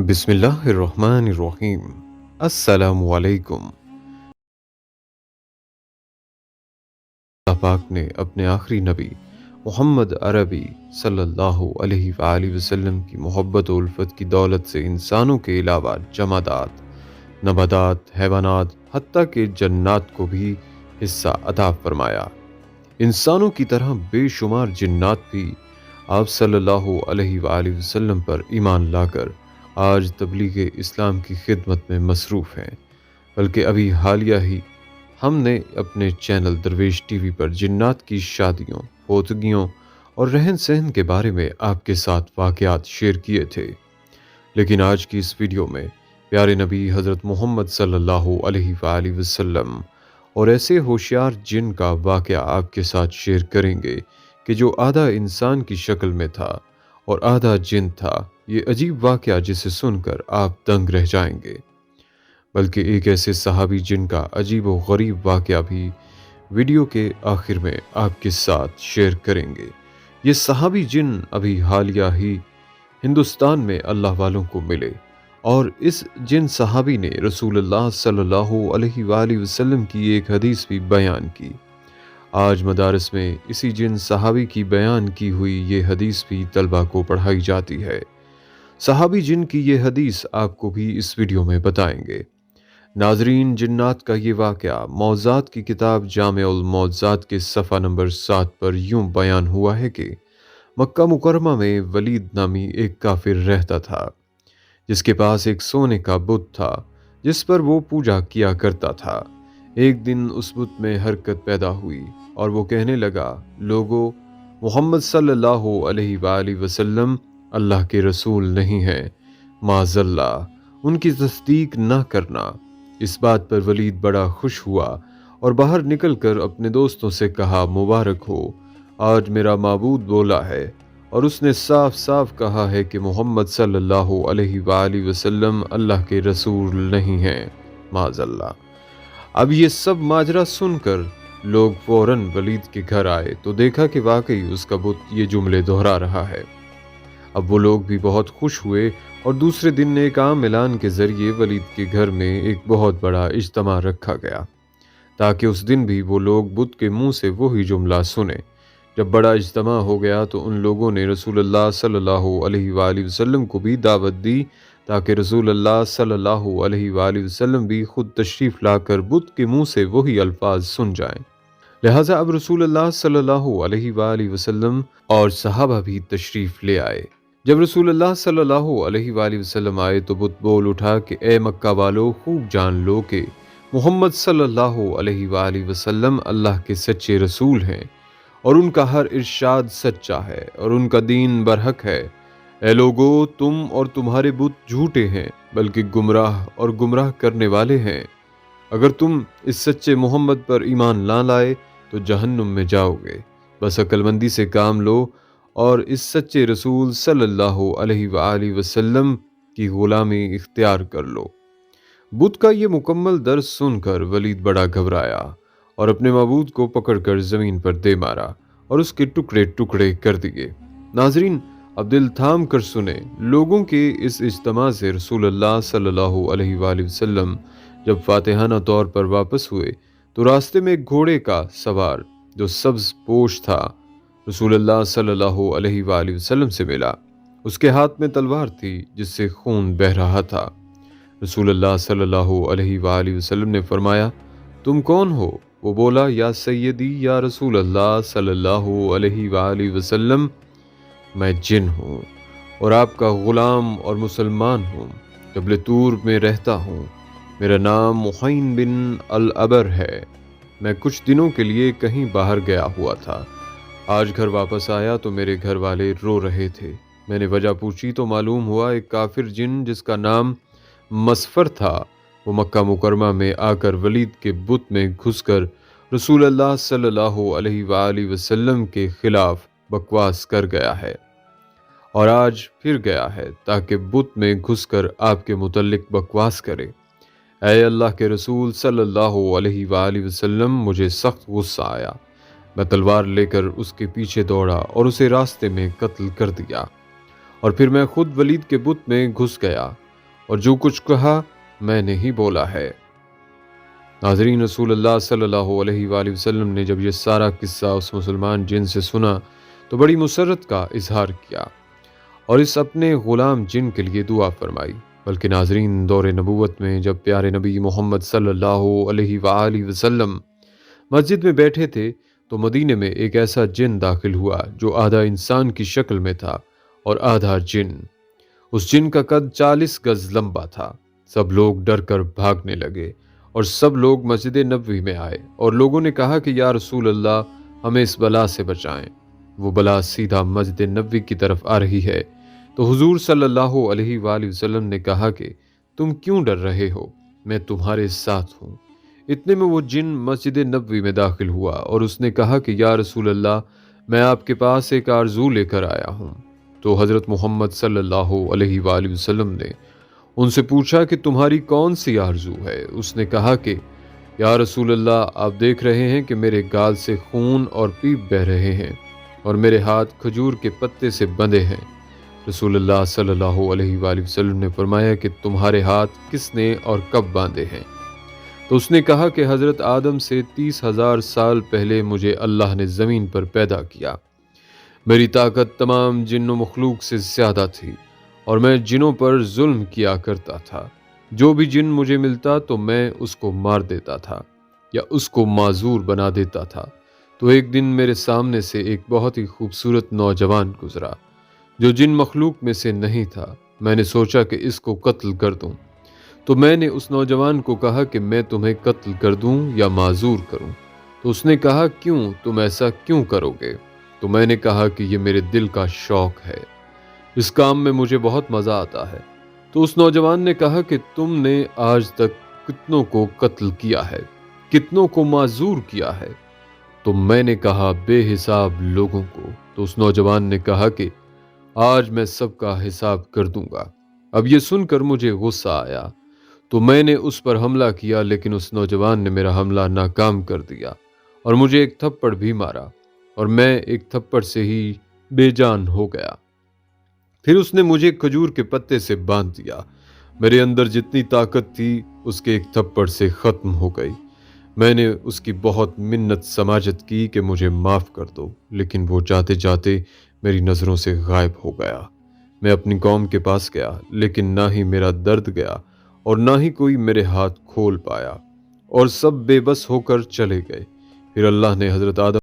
बिस्मिल्लाहिर्रहमानिर्रहीम। अस्सलामुअलैकुम। अल्लाह पाक ने अपने आखिरी नबी मोहम्मद अरबी सल्लल्लाहु अलैहि वसल्लम की मोहब्बत और उल्फत की दौलत से इंसानों के अलावा जमादात, नबातात, हैवानात, हत्ता के जन्नात को भी हिस्सा अता फरमाया। इंसानों की तरह बेशुमार जिन्नात भी आप सल्लल्लाहु अलैहि वसल्लम पर ईमान लाकर आज तबलीग इस्लाम की खिदमत में मसरूफ़ हैं। बल्कि अभी हालिया ही हमने अपने चैनल दरवेश टीवी पर जिन्नात की शादियों, पोतगियों और रहन सहन के बारे में आपके साथ वाक़यात शेयर किए थे। लेकिन आज की इस वीडियो में प्यारे नबी हज़रत मोहम्मद सल्लल्लाहु अलैहि वसल्लम और ऐसे होशियार जिन का वाक़या आपके साथ शेयर करेंगे कि जो आधा इंसान की शक्ल में था और आधा जिन था। ये अजीब वाक़या जिसे सुनकर आप दंग रह जाएंगे। बल्कि एक ऐसे सहाबी जिनका अजीब व गरीब वाक़या भी वीडियो के आखिर में आपके साथ शेयर करेंगे। ये सहाबी जिन अभी हालिया ही हिंदुस्तान में अल्लाह वालों को मिले और इस जिन सहाबी ने रसूलुल्लाह सल्लल्लाहु अलैहि वसल्लम की एक हदीस भी बयान की। आज मदारस में इसी जिन सहाबी की बयान की हुई ये हदीस भी तलबा को पढ़ाई जाती है। सहाबी जिन की ये हदीस आपको भी इस वीडियो में बताएंगे। नाजरीन, जिन्नात का ये वाक़या मौज़ात की किताब जामिउल मौज़ात के सफ़ा नंबर 7 पर यूं बयान हुआ है कि मक्का मुकरमा में वलीद नामी एक काफिर रहता था, जिसके पास एक सोने का बुत था जिस पर वो पूजा किया करता था। एक दिन उस बुत में हरकत पैदा हुई और वो कहने लगा, लोगो, मोहम्मद सल्लल्लाहु अलैहि वसल्लम अल्लाह के रसूल नहीं हैं, माज़ल्लाह उनकी तस्दीक न करना। इस बात पर वलीद बड़ा खुश हुआ और बाहर निकलकर अपने दोस्तों से कहा, मुबारक हो, आज मेरा माबूद बोला है और उसने साफ साफ कहा है कि मोहम्मद सल्लल्लाहु अलैहि वसल्लम अल्लाह के रसूल नहीं हैं, माज़ल्लाह। अब ये सब माजरा सुनकर लोग फौरन वलीद के घर आए तो देखा कि वाकई उसका बुत ये जुमले दोहरा रहा है। अब वो लोग भी बहुत खुश हुए और दूसरे दिन एक आम ऐलान के जरिए वलीद के घर में एक बहुत बड़ा इज्तिमा रखा गया ताकि उस दिन भी वो लोग बुत के मुंह से वही जुमला सुने। जब बड़ा इज्तिमा हो गया तो उन लोगों ने रसूलुल्लाह सल्लल्लाहु अलैहि वसल्लम को भी दावत दी ताकि रसूलुल्लाह सल्लल्लाहु अलैहि वसल्लम भी खुद तशरीफ़ लाकर बुत के मुंह से वही अल्फाज सुन जाएं। लिहाजा अब रसूलुल्लाह सल्लल्लाहु अलैहि वसल्लम और सहाबा भी तशरीफ़ ले आए। जब रसूलुल्लाह सल्लल्लाहु अलैहि वसल्लम आए तो बुत बोल उठा कि ए मक्का वालों, खूब जान लो कि मोहम्मद सल्लल्लाहु अलैहि वसल्लम अल्लाह के सच्चे रसूल हैं और उनका हर इरशाद सच्चा है और उनका दीन बरहक है। ए लोगो, तुम और तुम्हारे बुत झूठे हैं, बल्कि गुमराह और गुमराह करने वाले हैं। अगर तुम इस सच्चे मोहम्मद पर ईमान ना लाए तो जहन्नुम में जाओगे। बस अक्लमंदी से काम लो और इस सच्चे रसूल सल्लल्लाहु अलैहि वसल्लम की गुलामी इख्तियार कर लो। बुत का ये मुकम्मल दर्स सुनकर वलीद बड़ा घबराया और अपने मबूद को पकड़कर ज़मीन पर दे मारा और उसके टुकड़े टुकड़े कर दिए। नाजरीन, अब दिल थाम कर सुने। लोगों के इस इज्तिमा से रसूलुल्लाह सल्लल्लाहु अलैहि वसल्लम जब फातिहाना तौर पर वापस हुए तो रास्ते में एक घोड़े का सवार जो सब्ज पोश था रसूलुल्लाह सल्लल्लाहु अलैहि वसल्लम से मिला। उसके हाथ में तलवार थी जिससे खून बह रहा था। रसूलुल्लाह सल्लल्लाहु अलैहि वसल्लम ने फरमाया, तुम कौन हो? वो बोला, या सैयदी या रसूलुल्लाह सल्लल्लाहु अलैहि वसल्लम, मैं जिन हूँ और आपका ग़ुलाम और मुसलमान हूँ। जबल तूर में रहता हूँ। मेरा नाम मुहैन बिन अल अबर है। मैं कुछ दिनों के लिए कहीं बाहर गया हुआ था। आज घर वापस आया तो मेरे घर वाले रो रहे थे। मैंने वजह पूछी तो मालूम हुआ एक काफिर जिन जिसका नाम मसफर था वो मक्का मुकरमा में आकर वलीद के बुत में घुसकर रसूलुल्लाह सल्लल्लाहु अलैहि वसल्लम के खिलाफ बकवास कर गया है और आज फिर गया है ताकि बुत में घुसकर आपके मुतल्लिक बकवास करे। ऐ अल्लाह के रसूल सल्लल्लाहु अलैहि वसल्लम, मुझे सख्त गुस्सा आया। میں تلوار لے کر اس کے پیچھے دوڑا اور اسے راستے میں قتل کر دیا، اور پھر میں خود ولید کے بت میں گھس گیا اور جو کچھ کہا میں نے ہی بولا ہے۔ ناظرین، رسول اللہ صلی اللہ علیہ وآلہ وسلم نے جب یہ سارا قصہ اس مسلمان جن سے سنا تو بڑی مسرت کا اظہار کیا اور اس اپنے غلام جن کے لیے دعا فرمائی۔ بلکہ ناظرین، دور نبوت میں جب پیارے نبی محمد صلی اللہ علیہ وآلہ وسلم مسجد میں بیٹھے تھے تو مدینے میں ایک ایسا جن داخل ہوا جو آدھا انسان کی شکل میں تھا اور آدھا جن۔ اس جن کا قد 40 گز لمبا تھا۔ سب لوگ ڈر کر بھاگنے لگے اور سب لوگ مسجد نبوی میں آئے اور لوگوں نے کہا کہ یا رسول اللہ، ہمیں اس بلا سے بچائیں۔ وہ بلا سیدھا مسجد نبوی کی طرف آ رہی ہے۔ تو حضور صلی اللہ علیہ وآلہ وسلم نے کہا کہ تم کیوں ڈر رہے ہو، میں تمہارے ساتھ ہوں۔ اتنے میں وہ جن مسجد نبوی میں داخل ہوا اور اس نے کہا کہ یا رسول اللہ، میں آپ کے پاس ایک آرزو لے کر آیا ہوں۔ تو حضرت محمد صلی اللہ علیہ وآلہ وسلم نے ان سے پوچھا کہ تمہاری کون سی آرزو ہے؟ اس نے کہا کہ یا رسول اللہ، آپ دیکھ رہے ہیں کہ میرے گال سے خون اور پیپ بہہ رہے ہیں اور میرے ہاتھ کھجور کے پتے سے بندھے ہیں۔ رسول اللہ صلی اللہ علیہ وآلہ وسلم نے فرمایا کہ تمہارے ہاتھ کس نے اور کب باندھے ہیں؟ تو اس نے کہا کہ حضرت آدم سے 30,000 سال پہلے مجھے اللہ نے زمین پر پیدا کیا۔ میری طاقت تمام جن و مخلوق سے زیادہ تھی اور میں جنوں پر ظلم کیا کرتا تھا۔ جو بھی جن مجھے ملتا تو میں اس کو مار دیتا تھا یا اس کو معذور بنا دیتا تھا۔ تو ایک دن میرے سامنے سے ایک بہت ہی خوبصورت نوجوان گزرا جو جن مخلوق میں سے نہیں تھا۔ میں نے سوچا کہ اس کو قتل کر دوں، تو میں نے اس نوجوان کو کہا کہ میں تمہیں قتل کر دوں یا معذور کروں؟ تو اس نے کہا کیوں، تم ایسا کیوں کرو گے؟ تو میں نے کہا کہ یہ میرے دل کا شوق ہے، اس کام میں مجھے بہت مزہ آتا ہے۔ تو اس نوجوان نے کہا کہ تم نے آج تک کتنوں کو قتل کیا ہے، کتنوں کو معذور کیا ہے؟ تو میں نے کہا بے حساب لوگوں کو۔ تو اس نوجوان نے کہا کہ آج میں سب کا حساب کر دوں گا۔ اب یہ سن کر مجھے غصہ آیا تو میں نے اس پر حملہ کیا، لیکن اس نوجوان نے میرا حملہ ناکام کر دیا اور مجھے ایک تھپڑ بھی مارا اور میں ایک تھپڑ سے ہی بے جان ہو گیا۔ پھر اس نے مجھے کھجور کے پتے سے باندھ دیا۔ میرے اندر جتنی طاقت تھی اس کے ایک تھپڑ سے ختم ہو گئی۔ میں نے اس کی بہت منت سماجت کی کہ مجھے معاف کر دو، لیکن وہ جاتے جاتے میری نظروں سے غائب ہو گیا۔ میں اپنی قوم کے پاس گیا، لیکن نہ ہی میرا درد گیا اور نہ ہی کوئی میرے ہاتھ کھول پایا، اور سب بے بس ہو کر چلے گئے۔ پھر اللہ نے حضرت آدم